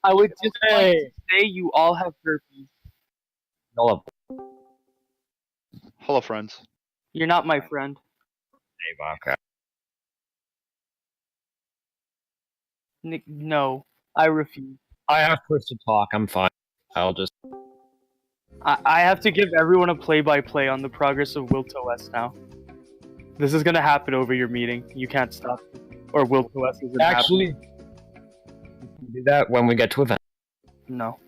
I would just like to say you all have herpes. Hello. Hello, friends. You're not my friend. Okay. No, I refuse. I have push to talk. I'm fine. I'll just. I have to give everyone a play-by-play on the progress of WiltOS now. This is gonna happen over your meeting. You can't stop it. Or WiltOS isn't Actually, do that when we get to event. happening. No.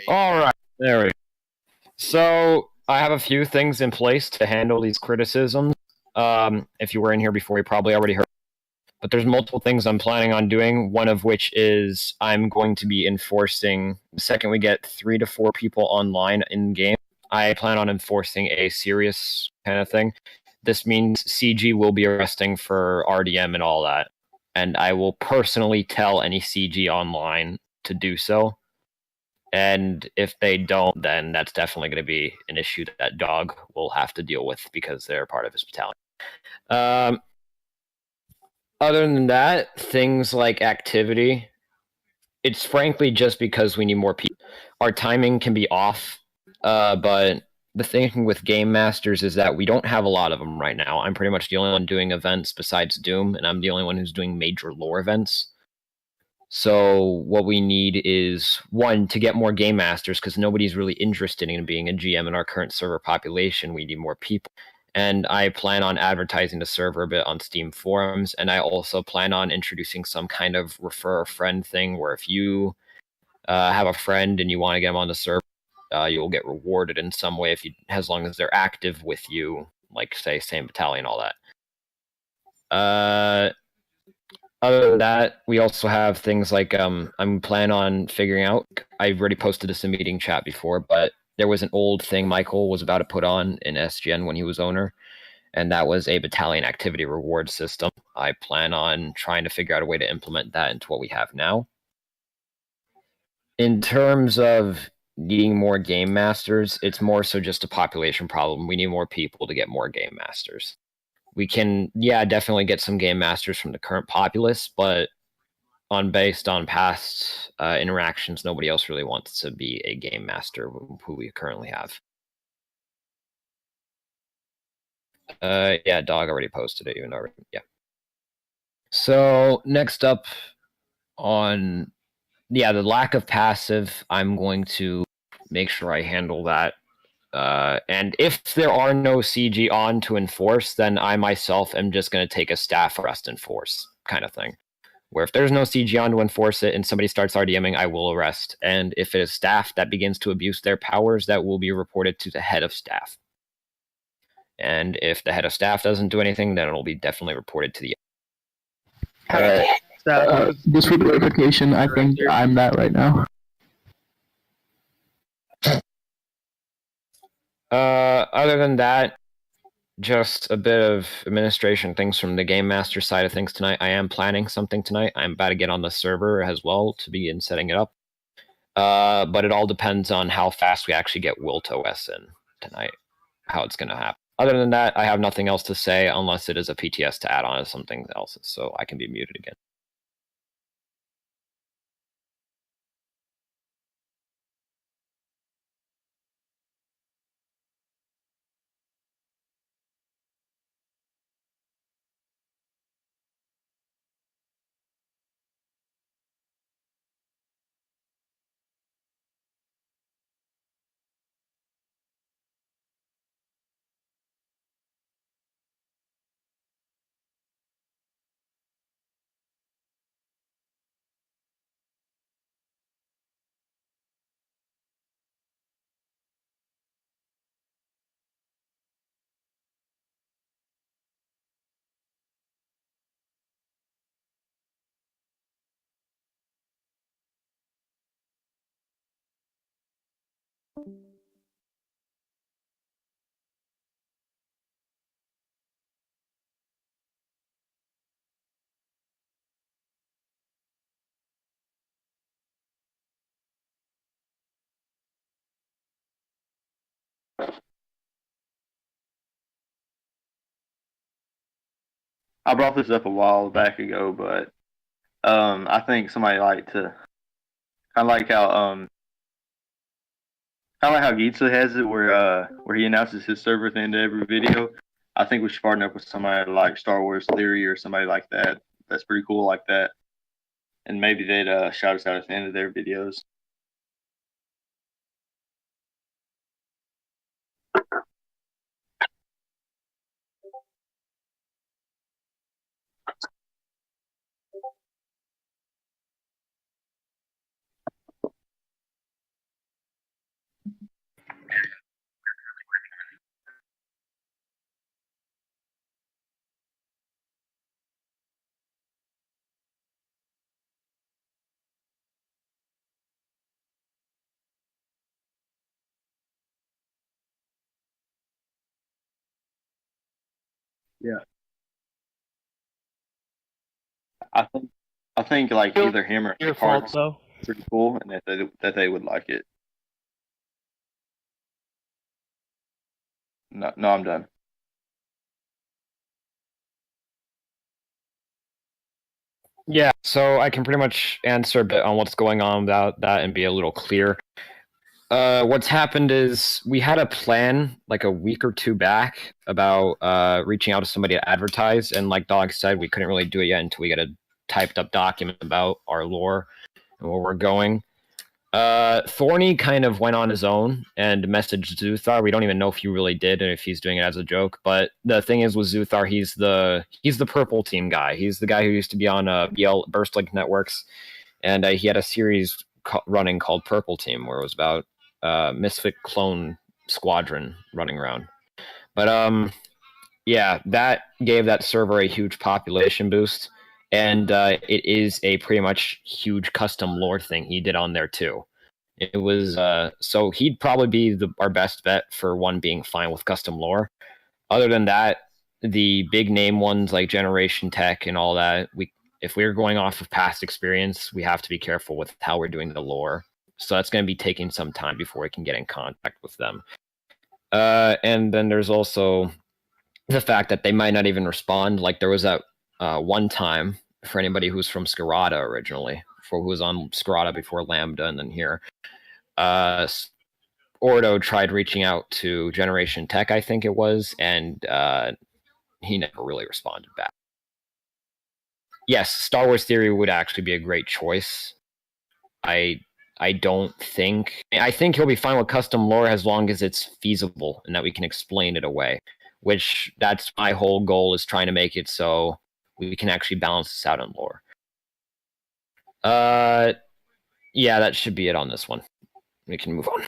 Alright, there we go. So, I have a few things in place to handle these criticisms. If you were in here before, you probably already heard. But there's multiple things I'm planning on doing, one of which is I'm going to be enforcing, the second we get 3 to 4 people online in-game, I plan on enforcing a serious kind of thing. This means CG will be arresting for RDM and all that. And I will personally tell any CG online to do so. And if they don't, then that's definitely going to be an issue that Dog will have to deal with because they're part of his battalion. Other than that, things like activity, it's frankly just because we need more people. Our timing can be off, but the thing with Game Masters is that we don't have a lot of them right now. I'm pretty much the only one doing events besides Doom, and I'm the only one who's doing major lore events. So what we need is, one, to get more Game Masters, because nobody's really interested in being a GM in our current server population. We need more people. And I plan on advertising the server a bit on Steam forums, and I also plan on introducing some kind of refer a friend thing, where if you have a friend and you want to get them on the server, you'll get rewarded in some way as long as they're active with you, like, say, same battalion, all that. Other than that, we also have things like, I'm planning on figuring out, I've already posted this in meeting chat before, but there was an old thing Michael was about to put on in SGN when he was owner, and that was a battalion activity reward system. I plan on trying to figure out a way to implement that into what we have now. In terms of needing more Game Masters, it's more so just a population problem. We need more people to get more Game Masters. We can, definitely get some Game Masters from the current populace, but based on past interactions, nobody else really wants to be a Game Master who we currently have. Dog already posted it, even already. Yeah. So next up on, the lack of passive, I'm going to make sure I handle that. And if there are no CG on to enforce, then I myself am just going to take a staff arrest and force kind of thing. Where if there's no CG on to enforce it and somebody starts RDMing, I will arrest. And if it is staff that begins to abuse their powers, that will be reported to the head of staff. And if the head of staff doesn't do anything, then it'll be definitely reported to the... Just for clarification, I think I'm that right now. Other than that, just a bit of administration things from the game master side of things tonight. I am planning something tonight. I'm about to get on the server as well to begin setting it up. But it all depends on how fast we actually get WiltOS in tonight, how it's going to happen. Other than that, I have nothing else to say unless it is a PTS to add on to something else, so I can be muted again. I brought this up a while back ago, but I think somebody like to kind of like how Geetsa has it, where he announces his server at the end of every video. I think we should partner up with somebody like Star Wars Theory or somebody like that. That's pretty cool like that, and maybe they'd shout us out at the end of their videos. Yeah, I think like either him or Your fault, Parks though. pretty cool, and that they would like it. No, I'm done. Yeah, so I can pretty much answer a bit on what's going on without that and be a little clear. What's happened is we had a plan like a week or two back about reaching out to somebody to advertise, and like Dog said, we couldn't really do it yet until we get a typed up document about our lore and where we're going. Thorny kind of went on his own and messaged Zuthar. We don't even know if he really did and if he's doing it as a joke. But the thing is with Zuthar, he's the purple team guy. He's the guy who used to be on Burstlink Networks, and he had a series running called Purple Team, where it was about Misfit Clone Squadron running around. But yeah, that gave that server a huge population boost, and it is a pretty much huge custom lore thing he did on there too. It was so he'd probably be our best bet for one being fine with custom lore. Other than that, the big name ones like Generation Tech and all that, if we're going off of past experience, we have to be careful with how we're doing the lore. So that's going to be taking some time before we can get in contact with them. And then there's also the fact that they might not even respond. Like there was that one time for anybody who's from Scarada originally, who was on Scarada before Lambda and then here. Ordo tried reaching out to Generation Tech, I think it was, and he never really responded back. Yes, Star Wars Theory would actually be a great choice. I think he'll be fine with custom lore as long as it's feasible and that we can explain it away. Which that's my whole goal, is trying to make it so we can actually balance this out on lore. Yeah, that should be it on this one. We can move on.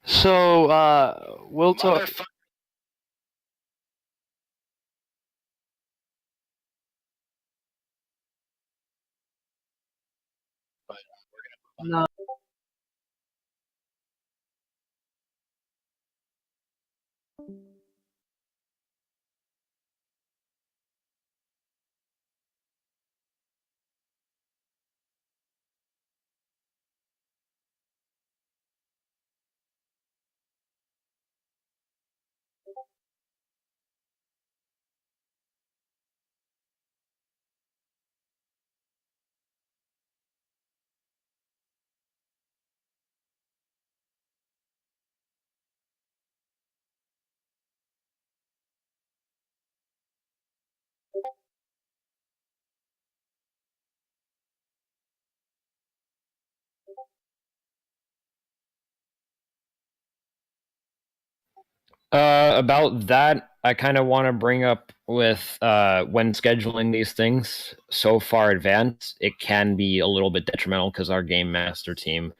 So, Wilto. No. About that, I kind of want to bring up with when scheduling these things so far advanced, it can be a little bit detrimental because our game master team,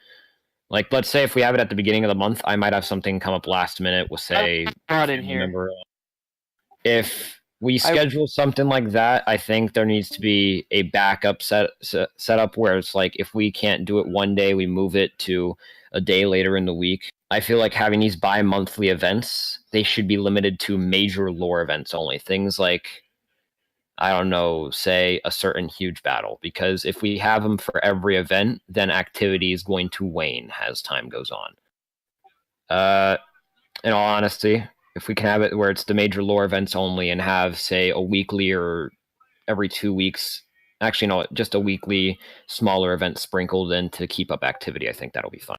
like, let's say if we have it at the beginning of the month, I might have something come up last minute with, say, Not in here. remember, if we schedule something like that, I think there needs to be a backup setup where it's like if we can't do it one day, we move it to a day later in the week. I feel like having these bi-monthly events, they should be limited to major lore events only. Things like, I don't know, say a certain huge battle. Because if we have them for every event, then activity is going to wane as time goes on. In all honesty, if we can have it where it's the major lore events only and have, say, a weekly or every 2 weeks, actually, no, just a weekly smaller event sprinkled in to keep up activity, I think that'll be fine.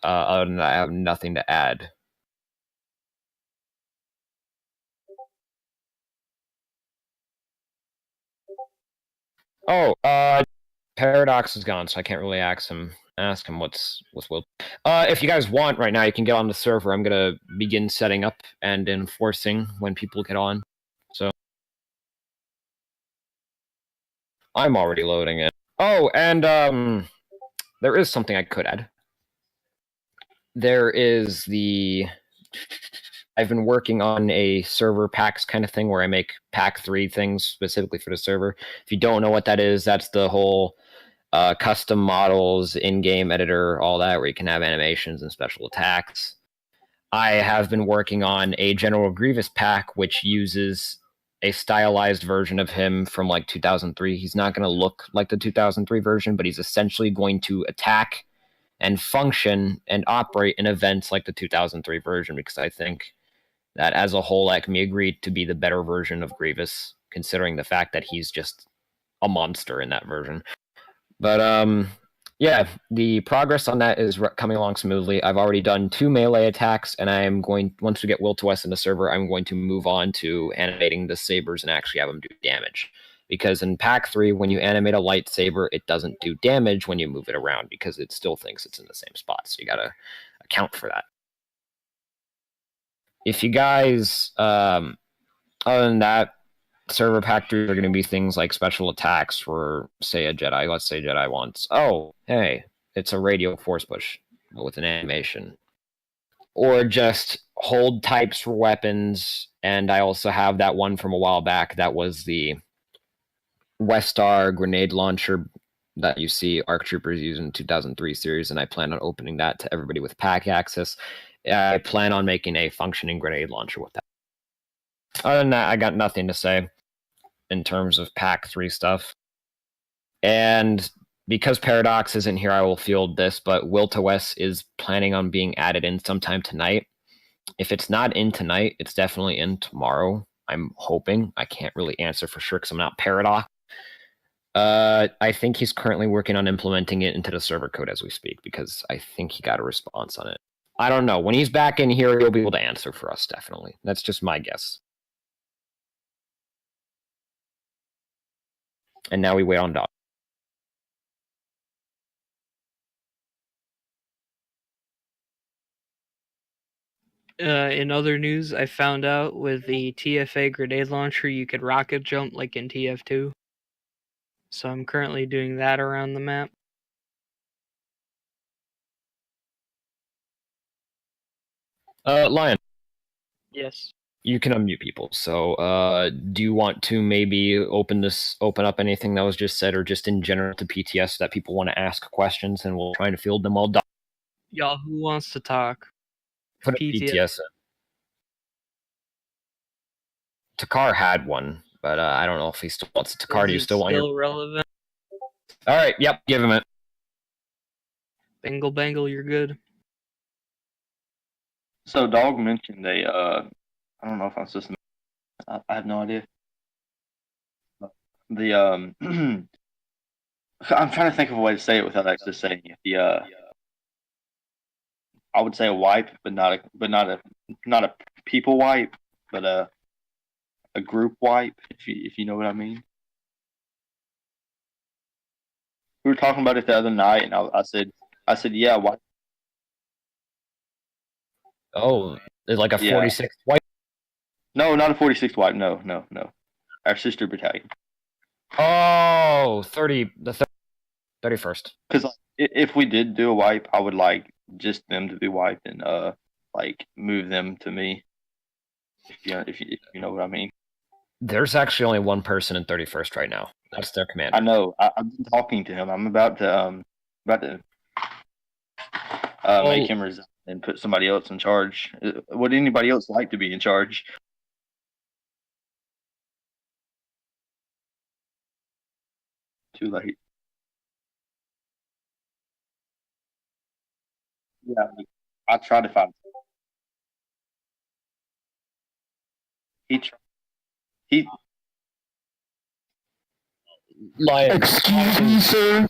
Other than that, I have nothing to add. Oh, Paradox is gone, so I can't really ask him what's Will. If you guys want right now, you can get on the server. I'm gonna begin setting up and enforcing when people get on. So I'm already loading it. Oh, and there is something I could add. There is I've been working on a server packs kind of thing where I make pack 3 things specifically for the server. If you don't know what that is, that's the whole custom models, in-game editor, all that, where you can have animations and special attacks. I have been working on a General Grievous pack, which uses a stylized version of him from like 2003. He's not going to look like the 2003 version, but he's essentially going to attack and function and operate in events like the 2003 version, because I think that as a whole, that can be agreed to be the better version of Grievous, considering the fact that he's just a monster in that version. But yeah, the progress on that is coming along smoothly. I've already done 2 melee attacks, and I am going, once we get Will to West in the server, I'm going to move on to animating the sabers and actually have them do damage. Because in pack 3, when you animate a lightsaber, it doesn't do damage when you move it around because it still thinks it's in the same spot. So you gotta account for that. If you guys, other than that, server pack 3 are going to be things like special attacks for, say, a Jedi. Let's say Jedi wants, oh, hey, it's a radio force push. with an animation. Or just hold types for weapons, and I also have that one from a while back that was the Westar grenade launcher that you see ARC Troopers use in 2003 series, and I plan on opening that to everybody with pack access. I plan on making a functioning grenade launcher with that. Other than that, I got nothing to say in terms of pack 3 stuff. And because Paradox isn't here, I will field this, but Will to West is planning on being added in sometime tonight. If it's not in tonight, it's definitely in tomorrow. I'm hoping. I can't really answer for sure because I'm not Paradox. I think he's currently working on implementing it into the server code as we speak, because I think he got a response on it. I don't know. When he's back in here, he'll be able to answer for us, definitely. That's just my guess. And now we wait on Doc. In other news, I found out with the TFA grenade launcher, you could rocket jump like in TF2. So I'm currently doing that around the map. Lion, Yes. you can unmute people. So, do you want to maybe open up anything that was just said, or just in general to PTS that people want to ask questions, and we'll try to field them all. Y'all, who wants to talk? Put a PTS in. Takar had one, but I don't know if he still wants it. Takar, do you still want your... relevant? All right, yep, give him it. Bangle Bangle, you're good. So Dog mentioned I don't know if I'm supposed to. I have no idea. I'm trying to think of a way to say it without actually saying it. I would say a wipe, but not a people wipe, but a group wipe, if you know what I mean. We were talking about it the other night, and I said, yeah, wipe. Oh, it's like a 46 wipe? No, not a 46 wipe. No. Our sister battalion. Oh, 31st. Because if we did do a wipe, I would like just them to be wiped and like move them to me. If you know what I mean. There's actually only one person in 31st right now. That's their commander. I know. I've been talking to him. I'm about to make him resign and put somebody else in charge. Would anybody else like to be in charge? Too late. Yeah, I tried to find. He Like, Excuse me, sir.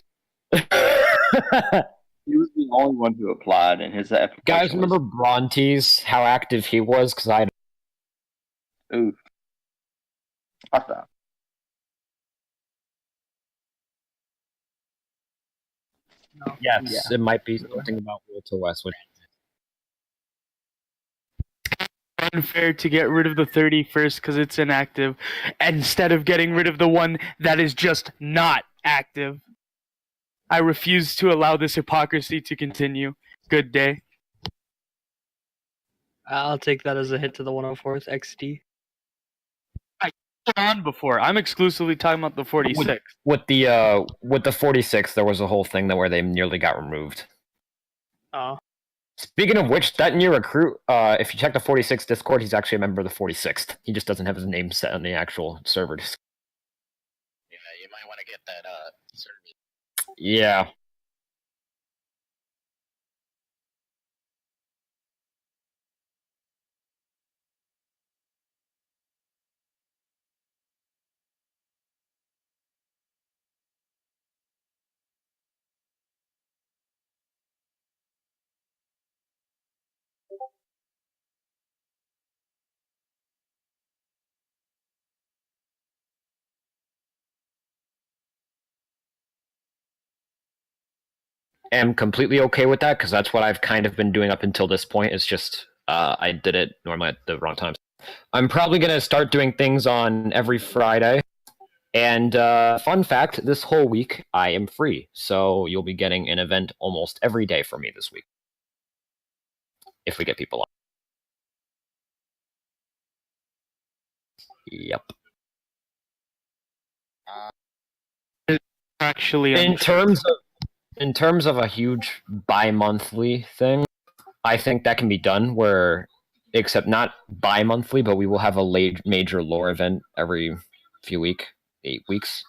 He was the only one who applied, and his application. Guys, remember Brontes? How active he was? Because I. Ooh. I thought. Yes, It might be something about Will to West. Unfair to get rid of the 31st because it's inactive, instead of getting rid of the one that is just not active. I refuse to allow this hypocrisy to continue. Good day. I'll take that as a hit to the 104th XD. On before. I'm exclusively talking about the 46. With the 46, there was a whole thing where they nearly got removed. Oh. Speaking of which, that new recruit, if you check the 46 Discord, he's actually a member of the 46th. He just doesn't have his name set on the actual server. Yeah, you might want to get that server. Yeah. Am completely okay with that because that's what I've kind of been doing up until this point. It's just I did it normally at the wrong times. I'm probably going to start doing things on every Friday. And fun fact, this whole week I am free. So you'll be getting an event almost every day from me this week. if we get people on. Yep. Actually, In terms of a huge bi-monthly thing, I think that can be done where, except not bi-monthly, but we will have a major lore event every 8 weeks.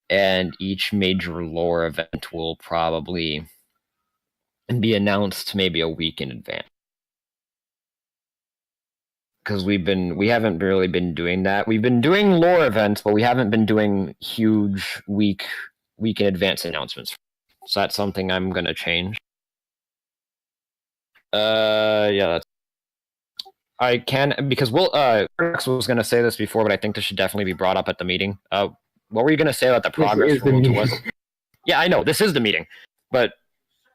And each major lore event will probably be announced maybe a week in advance. Because we haven't really been doing that. We've been doing lore events, but we haven't been doing huge week in advance announcements. So that's something I'm gonna change. Yeah, that's. I can, because Rex was gonna say this before, but I think this should definitely be brought up at the meeting. What were you gonna say about the progress for World to West? Yeah, I know this is the meeting, but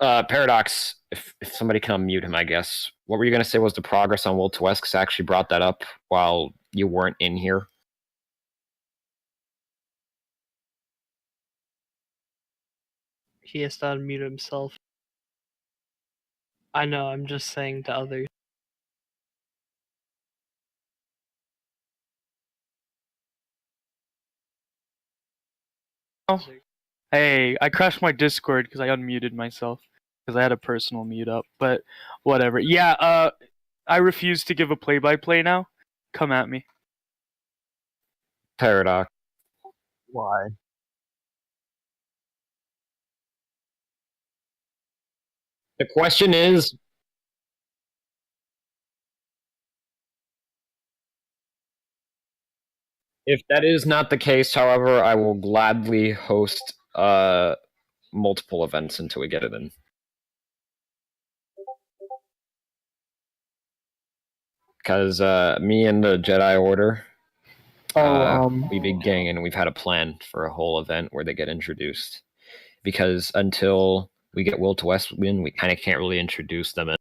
Paradox, if somebody can unmute him, I guess. What were you gonna say was the progress on World to West? Because I actually brought that up while you weren't in here. He has to unmute himself. I know, I'm just saying to others. Oh. Hey, I crashed my Discord because I unmuted myself because I had a personal mute up. But whatever. Yeah. I refuse to give a play-by-play now. Come at me. Paradox. Why? The question is, if that is not the case, however, I will gladly host multiple events until we get it in. Because me and the Jedi Order, we big gang, and we've had a plan for a whole event where they get introduced. Because until we get Will to West in, we kind of can't really introduce them in,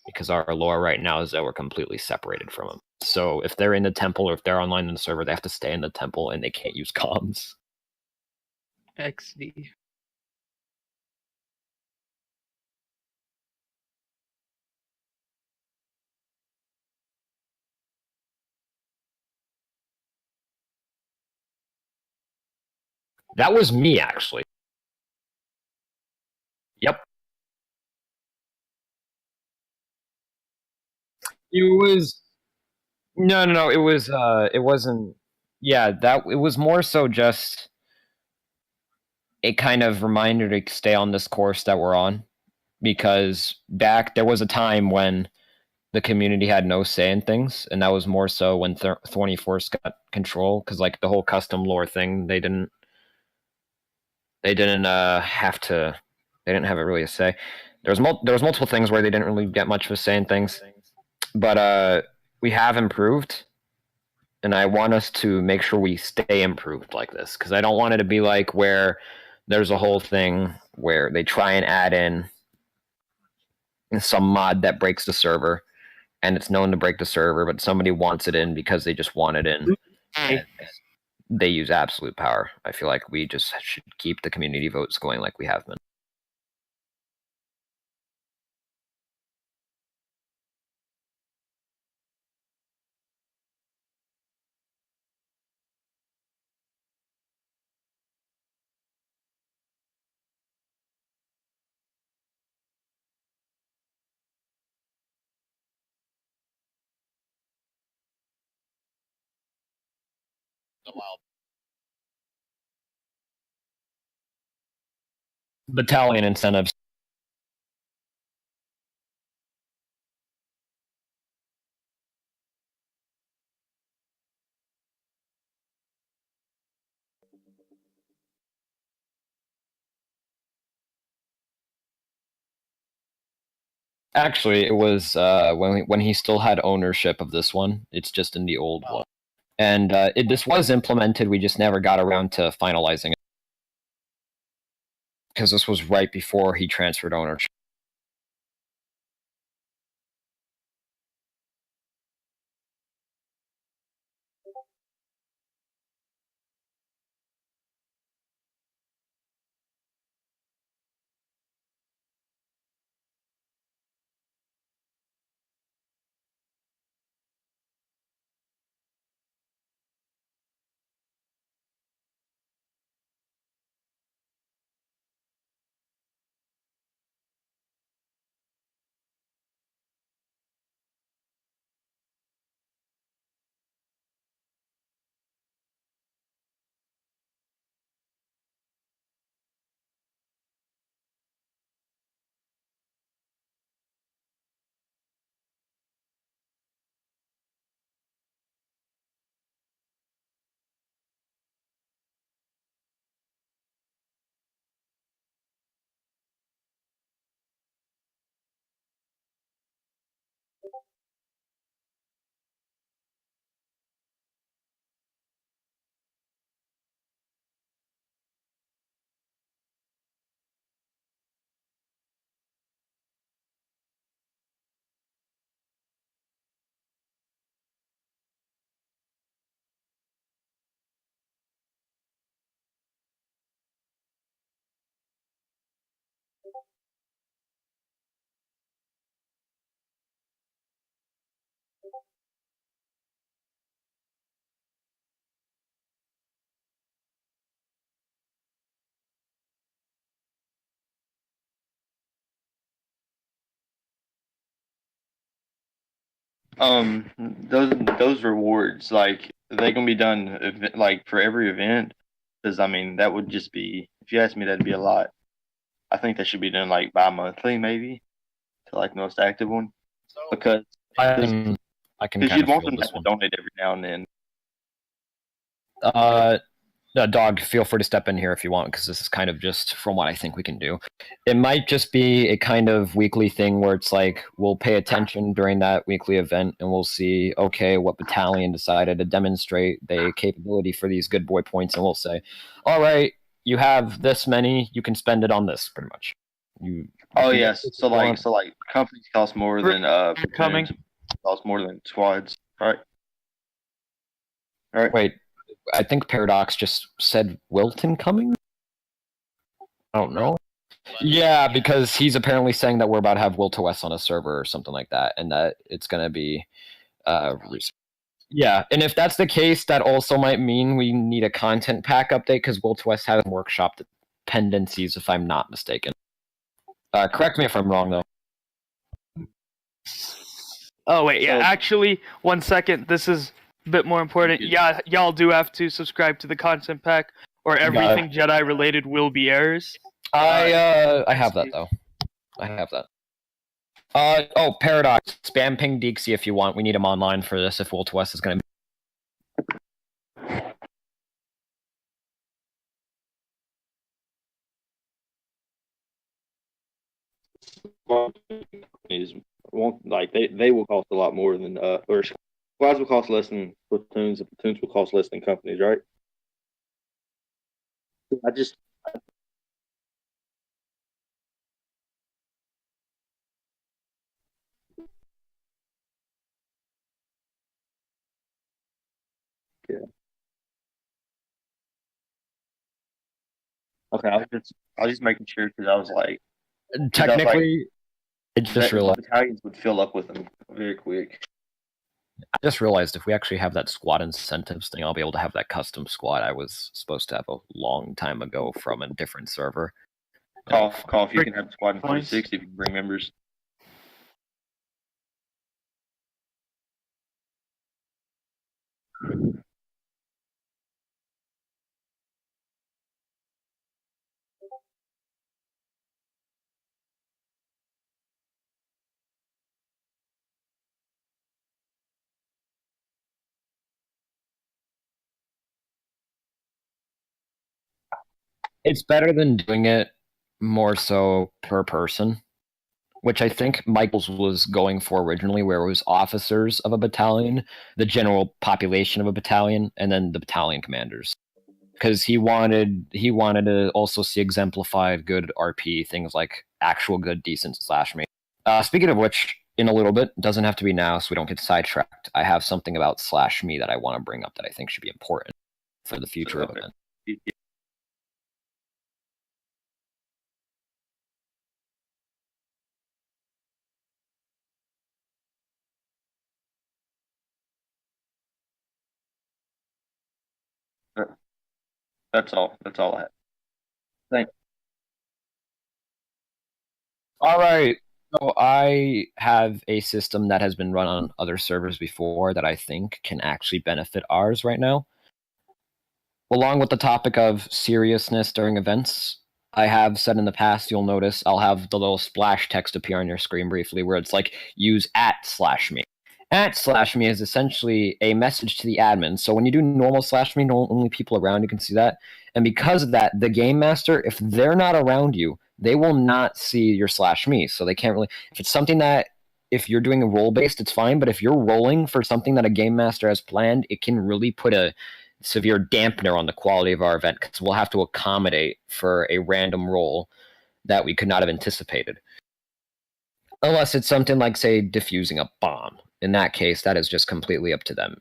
because our lore right now is that we're completely separated from them. So if they're in the temple or if they're online in the server, they have to stay in the temple and they can't use comms. XD. That was me, actually. Yep. It was no. It was it wasn't. Yeah, it was more so just a kind of reminder to stay on this course that we're on, because there was a time when the community had no say in things, and that was more so when Thorny Force got control, because like the whole custom lore thing, they didn't have really a say. There was multiple things where they didn't really get much of a say in things, but we have improved, and I want us to make sure we stay improved like this, because I don't want it to be like where there's a whole thing where they try and add in some mod that breaks the server, and it's known to break the server, but somebody wants it in because they just want it in. Hey. They use absolute power. I feel like we just should keep the community votes going like we have been. Well, Battalion incentives. Actually, it was when he still had ownership of this one. It's just in the old one, and this was implemented. We just never got around to finalizing it, because this was right before he transferred ownership. Those rewards, like, are they gonna be done like for every event? Because I mean, that would just be, if you ask me, that'd be a lot. I think that should be done like bi-monthly, maybe, to like the most active one, So because I can kind you'd of want feel them to this have to one. donate every now and then. Dog, feel free to step in here if you want, because this is kind of just from what I think we can do. It might just be a kind of weekly thing where it's like we'll pay attention during that weekly event and we'll see, okay, what battalion decided to demonstrate their capability for these good boy points, and we'll say, all right, you have this many, you can spend it on this, pretty much. You Oh can get yes, this if so you want. like companies cost more than Coming. platoons, cost more than squads, right? Right. Wait, I think Paradox just said Wilton coming? I don't know. Yeah, because he's apparently saying that we're about to have Will to West on a server or something like that, and that it's going to be. Yeah, and if that's the case, that also might mean we need a content pack update because Will to West has workshop dependencies, if I'm not mistaken. Correct me if I'm wrong, though. Oh wait, yeah. So- Actually, 1 second. This is a bit more important. Yeah, y'all do have to subscribe to the content pack, or everything Jedi related will be errors. I have that though. I have that. Oh, Paradox, spam ping Deexy if you want. We need him online for this. If Will to West is going to Is won't like they will cost a lot more than or squads will cost less than platoons, and platoons will cost less than companies, right? I just okay. I was just making sure because I was like, technically. I just realized. battalions would fill up with them very quick. I just realized if we actually have that squad incentives thing, I'll be able to have that custom squad I was supposed to have a long time ago from a different server. Call if you can have a squad in 360 if you can bring members. It's better than doing it more so per person, which I think Michaels was going for originally, where it was officers of a battalion, the general population of a battalion, and then the battalion commanders. Because he wanted to also see exemplified good RP, things like actual good, decent slash me. Speaking of which, in a little bit, doesn't have to be now, so we don't get sidetracked. I have something about slash me that I want to bring up that I think should be important for the future of event. That's all. That's all I have. Thanks. All right. So I have a system that has been run on other servers before that I think can actually benefit ours right now. Along with the topic of seriousness during events, I have said in the past, you'll notice I'll have the little splash text appear on your screen briefly where it's like, use @/me. @/me is essentially a message to the admin. So when you do normal /me, only people around you can see that. And because of that, the game master, if they're not around you, they will not see your /me. So they can't really, if it's something that if you're doing a role-based, it's fine, but if you're rolling for something that a game master has planned, it can really put a severe dampener on the quality of our event, because we'll have to accommodate for a random roll that we could not have anticipated. Unless it's something like, say, defusing a bomb. In that case, that is just completely up to them.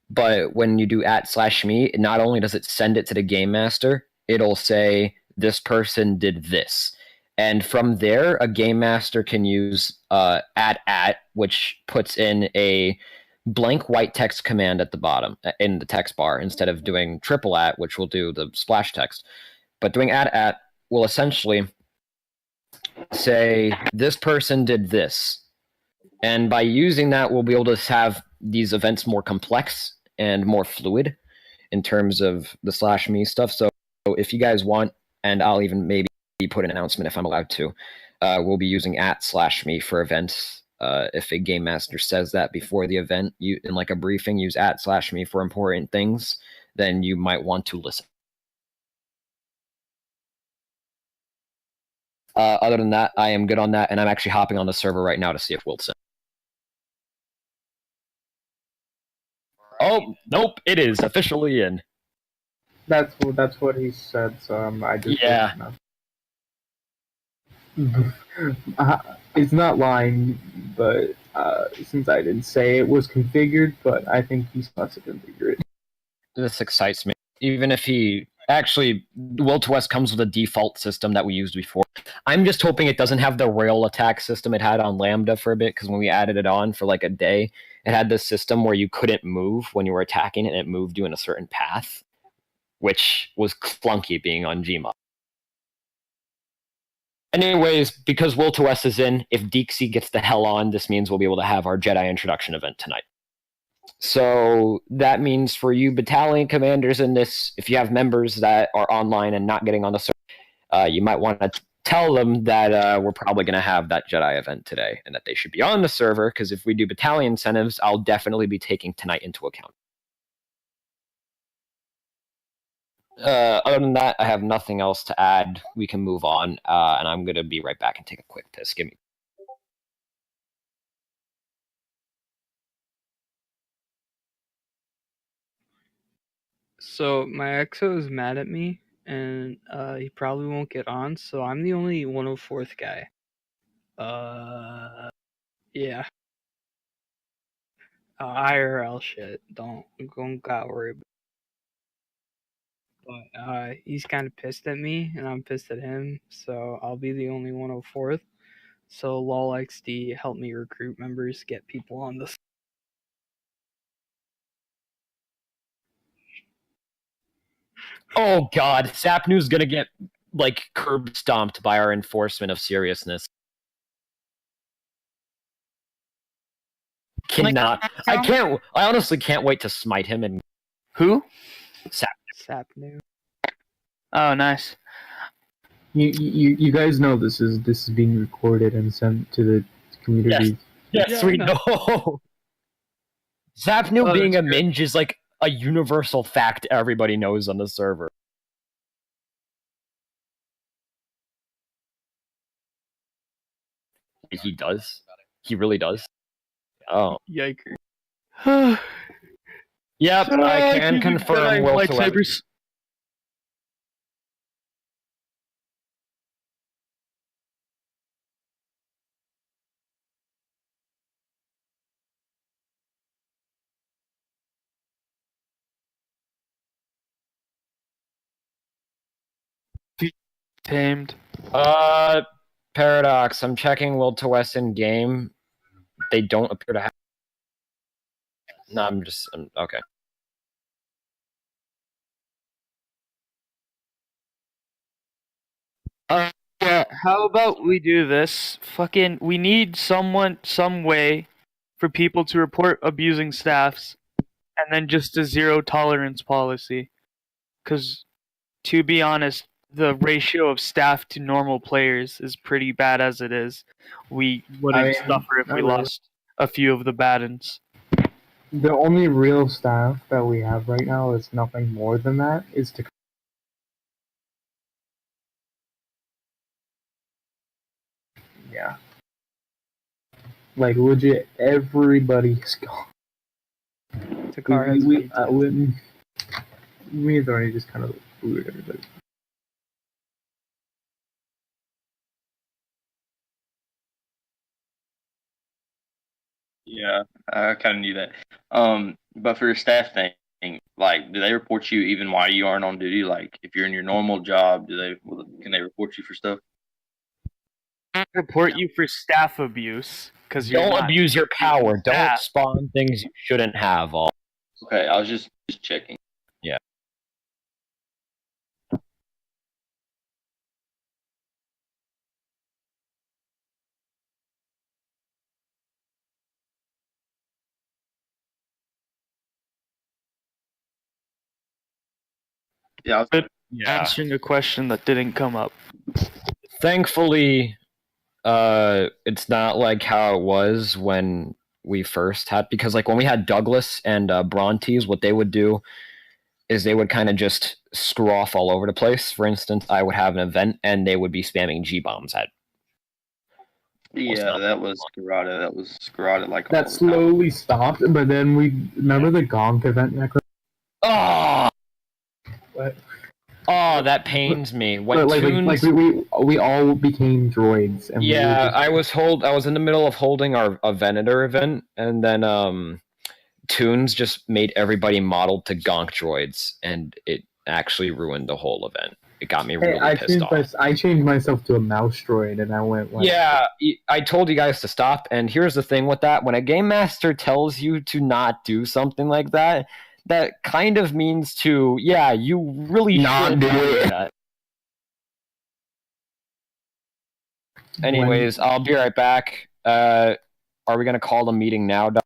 But when you do @/me, not only does it send it to the game master, it'll say, this person did this. And from there, a game master can use @@, which puts in a blank white text command at the bottom in the text bar, instead of doing @@, which will do the splash text. But doing @@ will essentially say, this person did this. And by using that, we'll be able to have these events more complex and more fluid in terms of the /me stuff. So if you guys want, and I'll even maybe put an announcement if I'm allowed to, we'll be using @/me for events. If a game master says that before the event, you in like a briefing, use @/me for important things, then you might want to listen. Other than that, I am good on that, and I'm actually hopping on the server right now to see if Wilson. Oh, nope, it is officially in. That's what he said. So I just it's not lying, but since I didn't say it was configured, but I think he's supposed to configure it. This excites me. Even if he actually, Will to West comes with a default system that we used before. I'm just hoping it doesn't have the rail attack system it had on Lambda for a bit, because when we added it on for like a day, it had this system where you couldn't move when you were attacking it, and it moved you in a certain path, which was clunky being on Gmod. Anyways, because Will to West is in, if Deexy gets the hell on, this means we'll be able to have our Jedi introduction event tonight. So that means for you battalion commanders in this, if you have members that are online and not getting on the server, you might want to tell them that we're probably going to have that Jedi event today, and that they should be on the server, because if we do battalion incentives, I'll definitely be taking tonight into account. Other than that, I have nothing else to add. We can move on, and I'm going to be right back and take a quick piss. Give me. So my EXO is mad at me, and he probably won't get on. So I'm the only 104th guy. Yeah. IRL shit. Don't got worried. But he's kind of pissed at me, and I'm pissed at him. So I'll be the only 104th. So LOLXD help me recruit members, get people on this. Oh god, Sapnu's gonna get like curb stomped by our enforcement of seriousness. Cannot. I honestly can't wait to smite him. And Who? Sapnu. Oh, nice. You guys know this is being recorded and sent to the community. Yes, Yeah, we I know. Sapnu being a minge is like a universal fact everybody knows on the server. He does. He really does. Oh. Yikers. Yep, I can confirm Will to West. Tamed. Paradox. I'm checking Will to West in game. They don't appear to have. No, I'm okay. Yeah, how about we do this? We need some way for people to report abusing staffs, and then just a zero tolerance policy. Because, to be honest, the ratio of staff to normal players is pretty bad as it is. We wouldn't suffer if we lost a few of the bad ones. The only real staff that we have right now is nothing more than that. Is to yeah. Like legit, everybody's gone. Takar has We many too. me and Thorny just kind of booted everybody. Yeah, I kind of knew that. But for your staff thing, like, do they report you even while you aren't on duty? Like, if you're in your normal job, can they report you for stuff? Report you for staff abuse because you're Don't not abuse your power. Don't staff. spawn things you shouldn't have. All. Okay, I was just checking. Yeah. Yeah, Answering a question that didn't come up. Thankfully, it's not like how it was when we first had, because like when we had Douglas and Brontes, what they would do is they would kind of just screw off all over the place. For instance, I would have an event and they would be spamming G bombs at. yeah, that was Scarada. That was Scarada. Like That slowly stopped, but then we remember the Gonk event, Necro? Oh, What? oh, that pains me. When Like we all became droids. And yeah, I was in the middle of holding a Venator event, and then Toons just made everybody modeled to Gonk droids, and it actually ruined the whole event. It got me really pissed off. I changed myself to a mouse droid, and I went like, yeah, I told you guys to stop, and here's the thing with that. When a game master tells you to not do something like that, that kind of means to, yeah, you really should do that. Anyways, I'll be right back. Are we going to call the meeting now, Doc?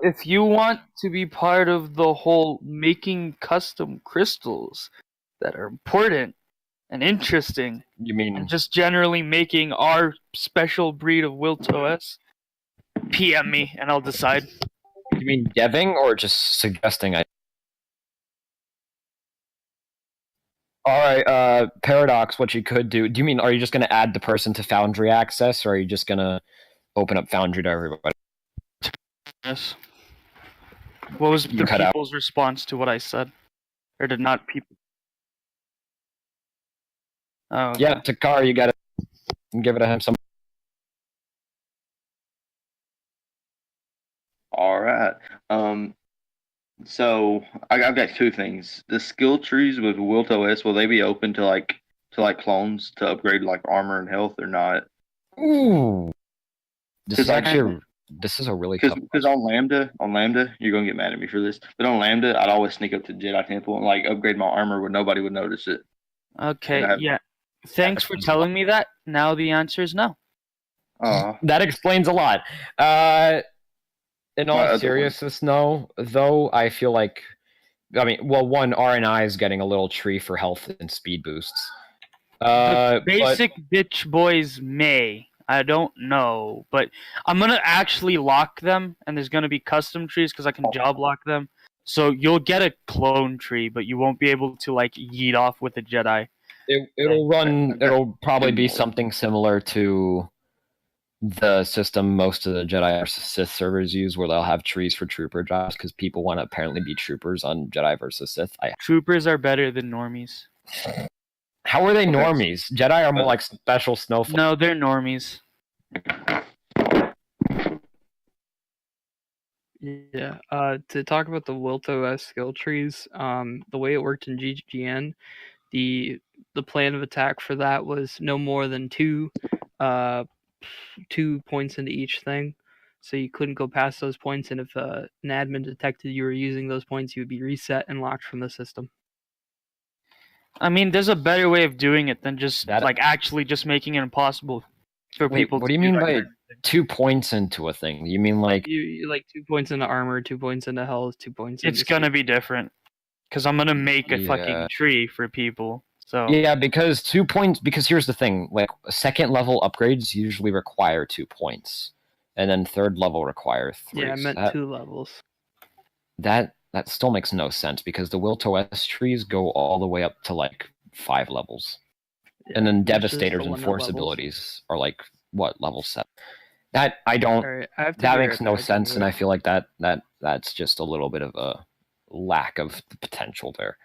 If you want to be part of the whole making custom crystals that are important and interesting, You mean and just generally making our special breed of WiltOS, PM me and I'll decide. you mean deving or just suggesting? All right, Paradox. What you could do? Do you mean are you just going to add the person to Foundry access, or are you just going to open up Foundry to everybody? Yes. What was the people's response to what I said? Or did not people? Oh, okay. Yeah, Takar, you got to give it to him. All right. So I've got two things. The skill trees with WiltOS, will they be open to like clones to upgrade like armor and health or not? Ooh, this is a really tough. Because on Lambda, you're gonna get mad at me for this, but on Lambda, I'd always sneak up to Jedi Temple and like upgrade my armor where nobody would notice it. Okay, yeah. Thanks for telling me that. Now the answer is no. That explains a lot. In all seriousness, no. Though I feel like, I mean, well, one RNI is getting a little tree for health and speed boosts. Basic bitch boys may. I don't know, but I'm gonna actually lock them, and there's gonna be custom trees because I can job lock them. So you'll get a clone tree, but you won't be able to like yeet off with a Jedi. It'll probably be something similar to the system most of the Jedi versus Sith servers use, where they'll have trees for trooper jobs because people want to apparently be troopers on Jedi versus Sith. Troopers are better than normies. How are they normies? Jedi are more like special snowflakes. No, they're normies. Yeah. To talk about the WiltOS skill trees, the way it worked in GGN, the plan of attack for that was no more than 2 points into each thing. So you couldn't go past those points, and if an admin detected you were using those points, you would be reset and locked from the system. I mean, there's a better way of doing it than just actually just making it impossible for people. What do you mean by 2 points into a thing? You mean like you like 2 points into armor, 2 points into health, 2 points. It's gonna be different because I'm gonna make a fucking tree for people. So yeah, because 2 points. Because here's the thing: like second level upgrades usually require 2 points. and then third level requires 3. Yeah, I So meant 2 levels. that still makes no sense because the Will to S trees go all the way up to like 5 levels. Yeah, And then which is Devastators the and limit Force levels. abilities are like what, level 7? That I don't. Alright, I have to That be makes right no back, sense, and anyway. I feel like that's just a little bit of a lack of the potential there.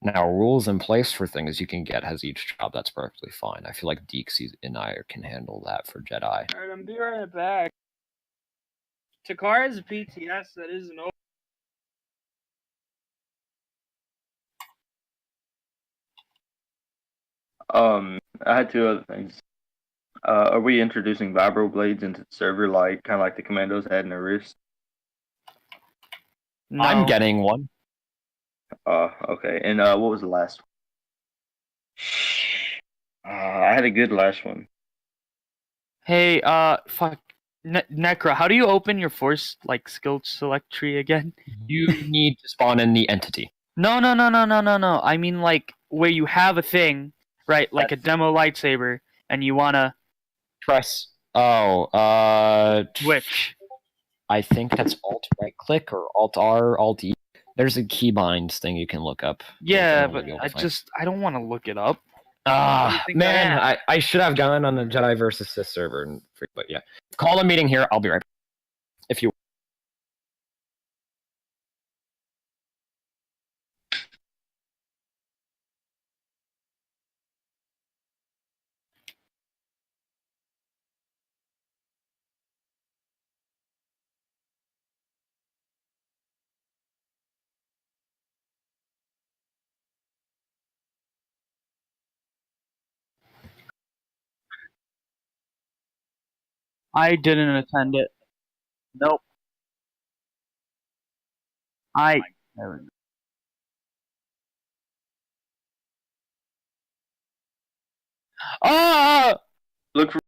Now, rules in place for things you can get has each job. That's perfectly fine. I feel like Deeksy and I can handle that for Jedi. Alright, I'm be right back. Takara's PTS, that isn't over. I had 2 other things. Are we introducing vibro blades into the server, like kind of like the commandos had in their wrist? No. I'm getting one. Okay. And what was the last one? I had a good last one. Hey, fuck. Necra, how do you open your force like skill select tree again? You need to spawn in the entity. No. I mean like where you have a thing, right? Like a demo lightsaber, and you wanna Press. switch. I think that's Alt right click or Alt R, Alt E. There's a keybinds thing you can look up. You'll Yeah, generally but be able to I find. don't want to look it up. What do you think I am? Man, I should have gone on the Jedi versus Sith server, but yeah. Call a meeting here. I'll be right back. If you. I didn't attend it. Nope. There we go. Ah! Look for